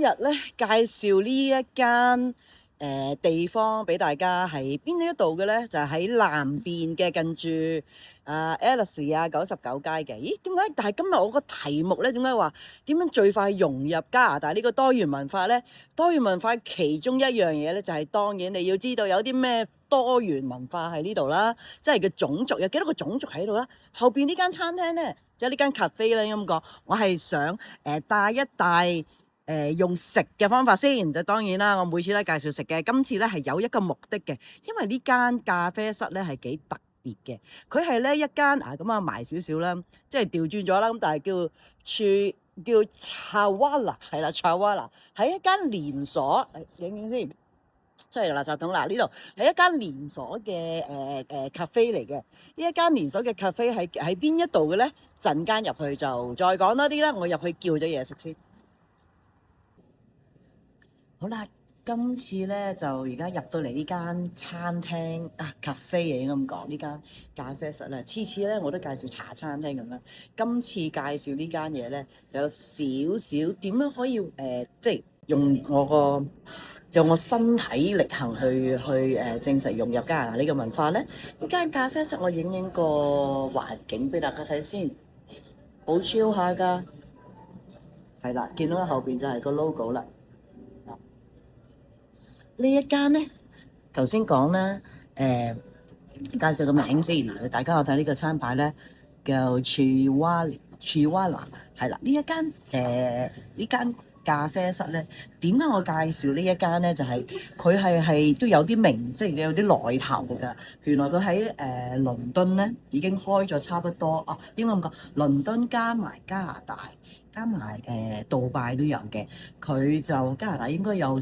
日咧介紹呢一間地方俾大家，係邊一度嘅咧？就係喺南邊嘅，近住Alice 啊99街嘅。咦？點解？但係今日我個題目咧，點解話點樣最快融入加拿大呢個多元文化咧？多元文化其中一樣嘢咧，就係當然你要知道有啲咩多元文化喺呢度啦，即係嘅種族有幾多個種族喺度啦。後邊呢間餐廳咧，即係呢間 cafe 咧咁講，我係想帶一帶。用食嘅方法先，就當然啦。我每次都介紹食嘅，今次咧係有一個目的嘅，因為呢間咖啡室咧係幾特別嘅。佢係咧一間咁啊埋少少啦，即係調轉咗啦。咁但係叫 Chawala 係啦，Chawala 係一間連鎖。影影先，出嚟垃圾桶嗱，呢度係一間連鎖嘅cafe 嚟嘅。呢一間連鎖嘅 cafe 喺邊一度嘅咧？陣間入去就再講多啲啦。我入去叫咗嘢食先。好啦，今次咧就而家入到嚟呢間餐廳cafe 嘅，應該咁講，呢間咖啡室咧，次次咧我都介紹茶餐廳咁樣。今次介紹呢間嘢咧，就有少少點樣可以即係用我身體力行去證實融入加拿大呢個文化咧。呢間咖啡室我影個環境俾大家睇先，好 chill 下㗎。係啦，見到喺後邊就係個 logo 啦。呢一間咧，頭先講啦，介紹個名先。大家有睇呢個餐牌咧，叫 Chawala，係啦。呢間咖啡室咧，點解我介紹呢一間咧？就係佢係都有啲名，即係有啲來頭㗎。原來佢喺倫敦咧已經開咗差不多啊，應該咁講，倫敦加埋加拿大。加埋杜拜都有嘅，佢就加拿大應該有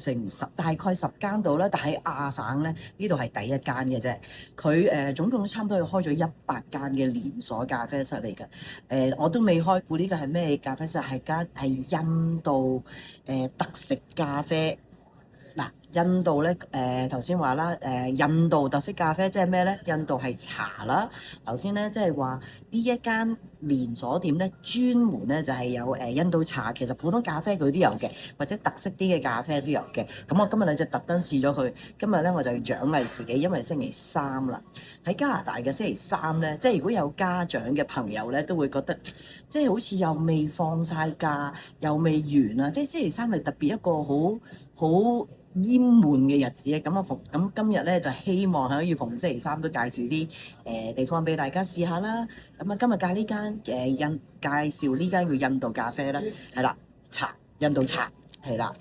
大概10間度啦，但喺亞省咧呢度係第一間嘅啫。佢總共差唔多要開咗100間嘅連鎖咖啡室嚟嘅。我都未開過呢個係咩咖啡室，係印度特色咖啡。嗱，印度咧頭先話啦，印度特色咖啡即係咩咧？印度係茶啦。頭先咧即係話呢一間連鎖店咧，專門咧就係有印度茶，其實普通咖啡佢都有嘅，或者特色啲嘅咖啡都有嘅。咁我今日咧就特登試咗佢。今日咧我就要獎勵自己，因為星期三啦。喺加拿大嘅星期三咧，即係如果有家長嘅朋友咧，都會覺得即係好似又未放晒假，又未完啊！即係星期三係特別一個好厭悶嘅日子啊！咁今日咧就希望可以逢星期三都介紹啲地方俾大家試下啦。咁啊，今日介紹呢間叫印度咖啡啦，係啦，印度茶係啦，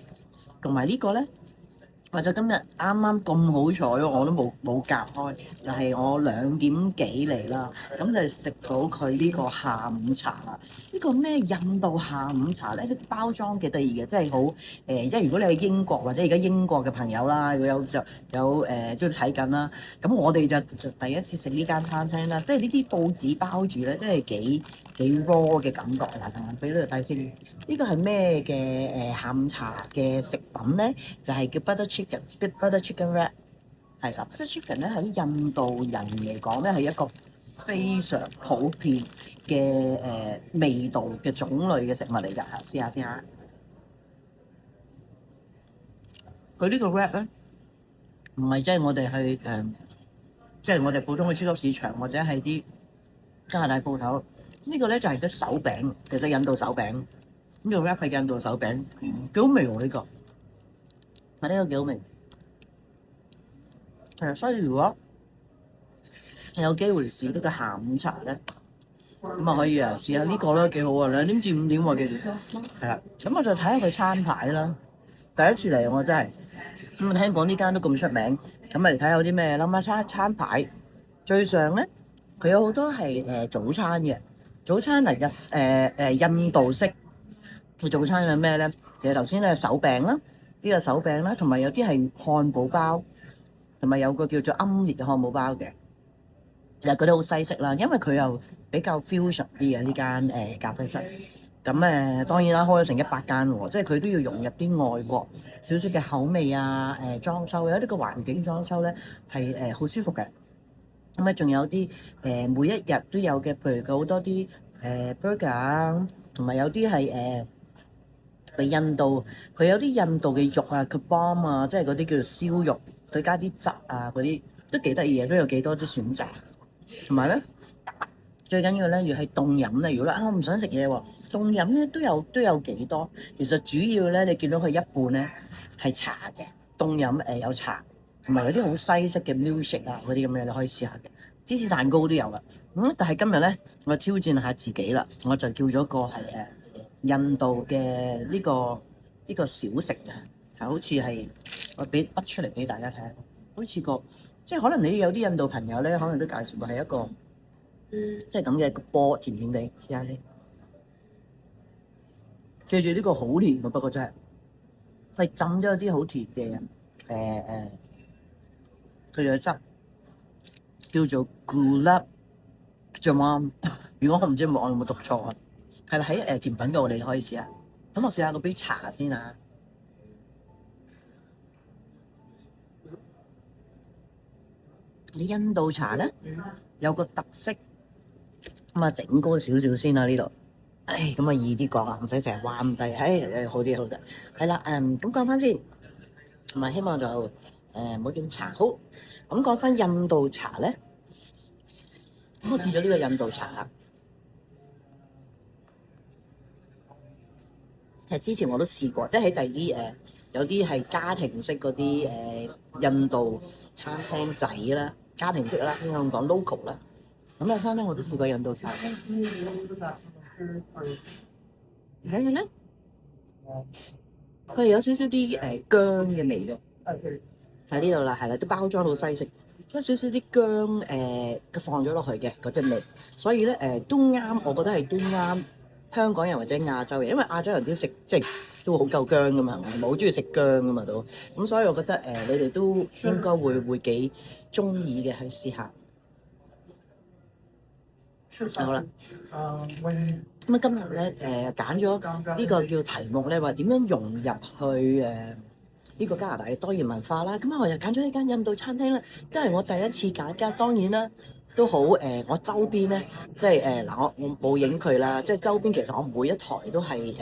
同埋呢個咧。或者今日啱啱咁好彩，我都冇隔開，就係我2點幾嚟啦，咁就食到佢呢個下午茶啦。呢個咩印度下午茶咧？啲包裝幾得意嘅，真係好因為如果你係英國或者而家英國嘅朋友啦，如果有即係睇緊啦，咁我哋就第一次食呢間餐廳啦，即係呢啲報紙包住咧，真係幾 raw 嘅感覺啦。俾你睇先，呢個係咩嘅下午茶嘅食品咧？就係叫 butter chicken wrap， 係啦。butter chicken 咧喺印度人嚟講咧係一個非常普遍嘅味道嘅種類嘅食物嚟㗎。試下先嚇，佢呢個 wrap 咧唔係即係我哋去即係我哋普通嘅超級市場或者係啲加拿大鋪頭，呢個咧就係個手餅，其實印度手餅。呢個 wrap 係印度手餅，幾好味喎呢個，呢個幾好味。所以如果有機會試呢個下午茶咧，咁啊可以試下呢個啦，幾好啊，2點至5點喎，記住係啦。咁我就睇下佢餐牌啦。第一次嚟我真係咁聽講呢間都咁出名，咁嚟睇下有啲咩啦。咁餐牌最上咧，佢有好多係早餐嘅。早餐嚟印度式嘅早餐係咩咧？其實頭先咧手餅啦，呢個手餅啦，同埋有啲係漢堡包。同埋有個叫做奄列嘅漢堡包嘅，又覺得好西式啦，因為佢又比較 fusion 啲嘅呢間咖啡室。咁當然啦，開咗成100間喎，即係佢都要融入啲外國少少嘅口味啊，裝修有啲個環境裝修咧係好舒服嘅。咁仲有啲每一日都有嘅，譬如佢好多啲burger 啊，同埋有啲係印度佢有啲印度嘅肉啊，kebab啊，即係嗰啲叫做燒肉，佢加啲汁啊，嗰啲都幾得意嘅，都有幾多啲選擇。同埋咧，最緊要咧，要係凍飲咧。如果我唔想食嘢喎，凍飲咧都有幾多。其實主要咧，你見到佢一半咧係茶嘅凍飲，有茶，同埋有啲好西式嘅 milkshake 啊嗰啲咁嘅，你可以試下嘅。芝士蛋糕都有啦。但係今日咧，我挑戰下自己啦，我就叫咗個係印度嘅呢個小食嘅，係好似係我俾筆出嚟俾大家睇，好似個即係可能你有啲印度朋友咧，可能都介紹過係一個即係咁嘅個波甜甜地，試下先。記住呢個好甜嘅，不過真係浸咗啲好甜嘅佢哋嘅汁叫做 Gulab Jamun。如果我唔知我有冇讀錯啊？係啦，喺甜品度你可以試下。咁我試下嗰杯茶先啊。你印度茶咧有個特色，咁啊整高少少先啦呢度。咁啊易啲講啊，唔使成日彎低。好啲好啲。係啦，咁講翻先，同埋希望就唔好點茶好。咁講翻印度茶咧，咁我試咗呢個印度茶啦。其實之前我都試過，即係喺第二啲有啲係家庭式嗰啲印度餐廳仔啦，家庭式啦，應該咁講 local 啦。咁有餐廳我都試過印度茶。睇下咧，佢有少少啲薑嘅味嘅，喺呢度啦，係啦，啲包裝好西式，有少少啲薑佢放咗落去嘅嗰隻味，所以咧都啱，我覺得係都啱香港人或者亞洲人，因為亞洲人都食即係都好夠薑噶嘛，我唔係好中意食薑噶嘛都，咁所以我覺得你哋都應該會幾中意嘅，去試下。好啦，咁今日咧揀咗呢個叫題目咧，話點樣融入去呢個加拿大嘅多元文化啦。咁我又揀咗呢間印度餐廳啦，都係我第一次揀間，當然啦都好我周邊咧即係我冇影佢啦，即係周邊其實我每一台都係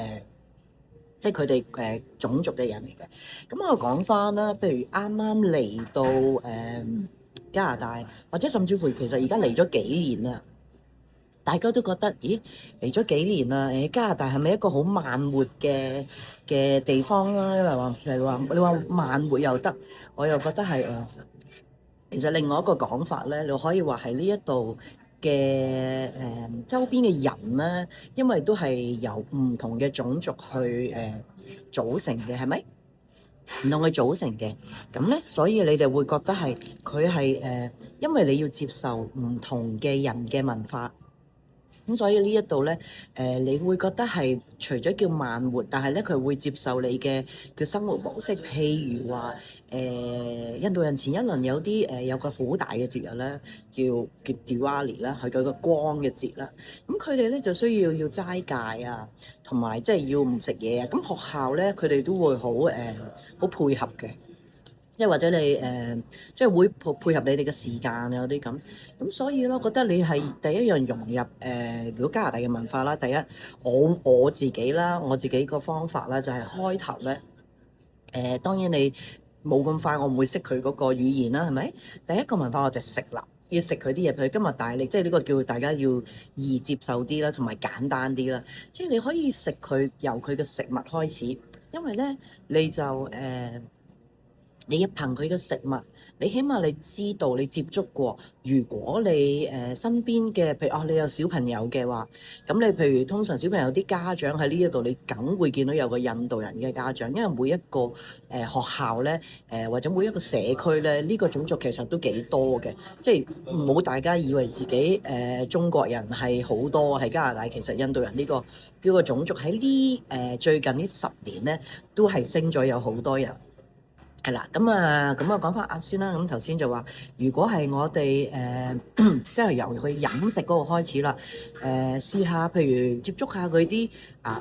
即係佢哋種族嘅人嚟嘅。咁我講翻啦，譬如啱啱嚟到加拿大，或者甚至乎其實而家嚟咗幾年啦。大家都覺得，咦嚟咗幾年啦？加拿大係咪一個好慢活嘅地方啦？因為你話慢活又得，我又覺得係其實另外一個講法咧，你可以話係呢一度嘅周邊嘅人咧，因為都係由唔同嘅種族去組成嘅，係咪？唔同嘅組成嘅，咁咧，所以你哋會覺得係佢係因為你要接受唔同嘅人嘅文化。咁所以呢一度咧，你會覺得係除咗叫慢活，但係咧佢會接受你嘅生活模式。譬如話，印度人前一輪有啲有個好大嘅節日咧，叫 Diwali 啦，係佢個光嘅節啦。咁佢哋咧就需要齋戒啊，同埋即係要唔食嘢啊。咁學校咧，佢哋都會好配合嘅。即係或者你即係會配合你哋嘅時間啊，有啲咁，所以咯，覺得你係第一樣融入如果加拿大嘅文化啦。第一，我自己啦，我自己個方法啦，就係開頭咧當然你冇咁快，我唔會識佢嗰個語言啦，係咪？第一個文化我就食啦，要食佢啲嘢，譬如今日大力，即係呢個叫大家要易接受啲啦，同埋簡單啲啦。即係你可以食佢由佢嘅食物開始，因為咧你就你一憑佢嘅食物，你起碼你知道你接觸過。如果你身邊嘅，譬如你有小朋友嘅話，咁你譬如通常小朋友啲家長喺呢一度，你梗會見到有個印度人嘅家長，因為每一個學校咧或者每一個社區咧，呢個種族其實都幾多嘅，即係唔好大家以為自己中國人係好多，喺加拿大其實印度人呢個叫個種族喺最近呢10年咧都係升咗有好多人。係啦，咁講翻先啦。咁頭先就話，如果係我哋即係由佢飲食嗰度開始啦，試下譬如接觸下佢啲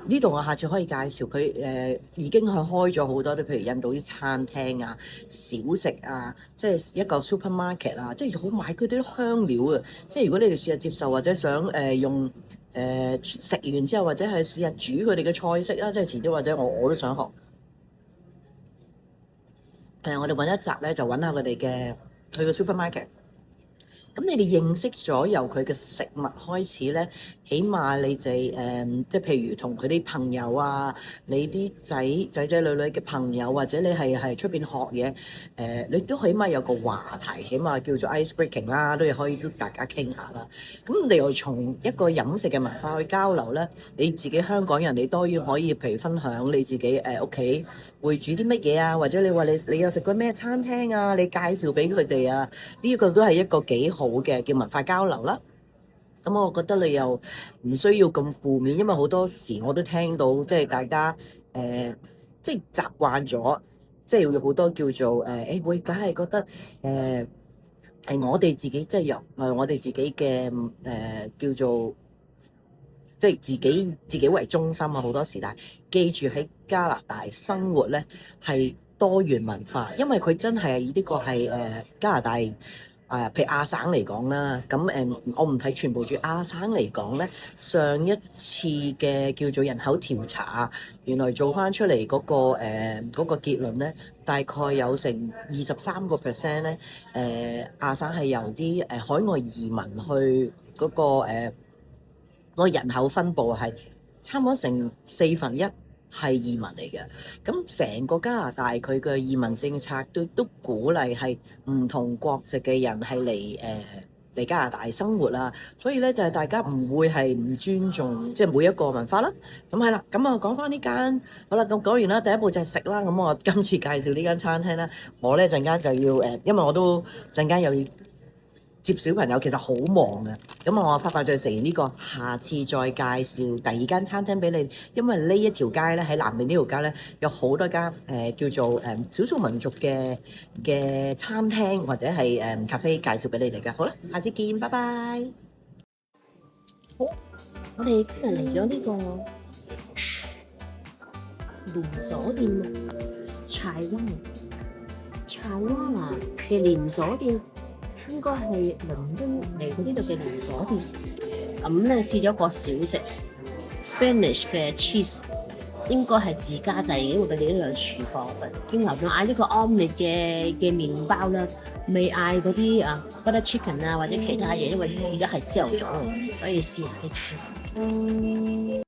呢度我下次可以介紹佢已經係開咗好多啲，譬如印度啲餐廳啊、小食啊，即係一個 supermarket 啊，即係好買佢啲香料啊。即係如果你哋試下接受或者想用食完之後或者係試下煮佢哋嘅菜式啦，即係遲啲或者我都想學。我哋揾一集咧，就揾下佢哋嘅去個 supermarket。咁你哋認識咗由佢嘅食物開始咧，起碼你哋即係譬如同佢啲朋友啊，你啲仔女嘅朋友，或者你係出邊學嘢，你都起碼有個話題，起碼叫做 ice breaking 啦，都可以大家傾下啦。咁你又從一個飲食嘅文化去交流咧，你自己香港人，你當然可以譬如分享你自己屋企會煮啲乜嘢啊，或者你話你有食過咩餐廳啊，你介紹俾佢哋啊，呢個都係一個幾好嘅叫文化交流啦。咁我覺得你又唔需要咁負面，因為好多時我都聽到即係大家即係習慣咗，即係有好多叫做會梗係覺得係我哋自己即係由我哋自己嘅叫做即係自己為中心啊，好多時，但係記住喺加拿大生活咧係多元文化，因為佢真係呢個係加拿大。譬如亞省嚟講啦，咁我唔睇全部住亞省嚟講咧，上一次嘅叫做人口調查，原來做翻出嚟嗰個結論咧，大概有成23%咧，亞省係由啲海外移民去嗰個人口分佈係差唔多成1/4係移民嚟嘅。咁成個加拿大佢嘅移民政策都鼓勵係唔同國籍嘅人係嚟加拿大生活啦，所以咧就係大家唔會係唔尊重即係每一個文化啦。咁係啦，咁講翻呢間好啦，咁講完啦，第一步就係食啦。咁我今次介紹呢間餐廳咧，我咧陣間就要因為我都陣間又要接小朋友，其實好忙嘅。咁我快脆食完呢個，下次再介紹第二間餐廳俾你。因為呢一條街咧，喺南面呢條街咧，有好多間叫做少數民族嘅餐廳或者係咖啡介紹俾你哋嘅。好啦，下次見，拜拜。好，我哋今日嚟咗呢個連鎖店柴灣嘅連鎖店。應該係倫敦嚟到呢度嘅連鎖店，咁咧試咗個小食 Spanish 嘅 cheese， 應該係自家製嘅，因為佢哋呢度有廚房嘅。經頭仲嗌咗個 omelette 嘅麵包啦，未嗌嗰啲butter chicken 啊或者其他嘢，因為而家係朝頭早，所以試下呢啲先。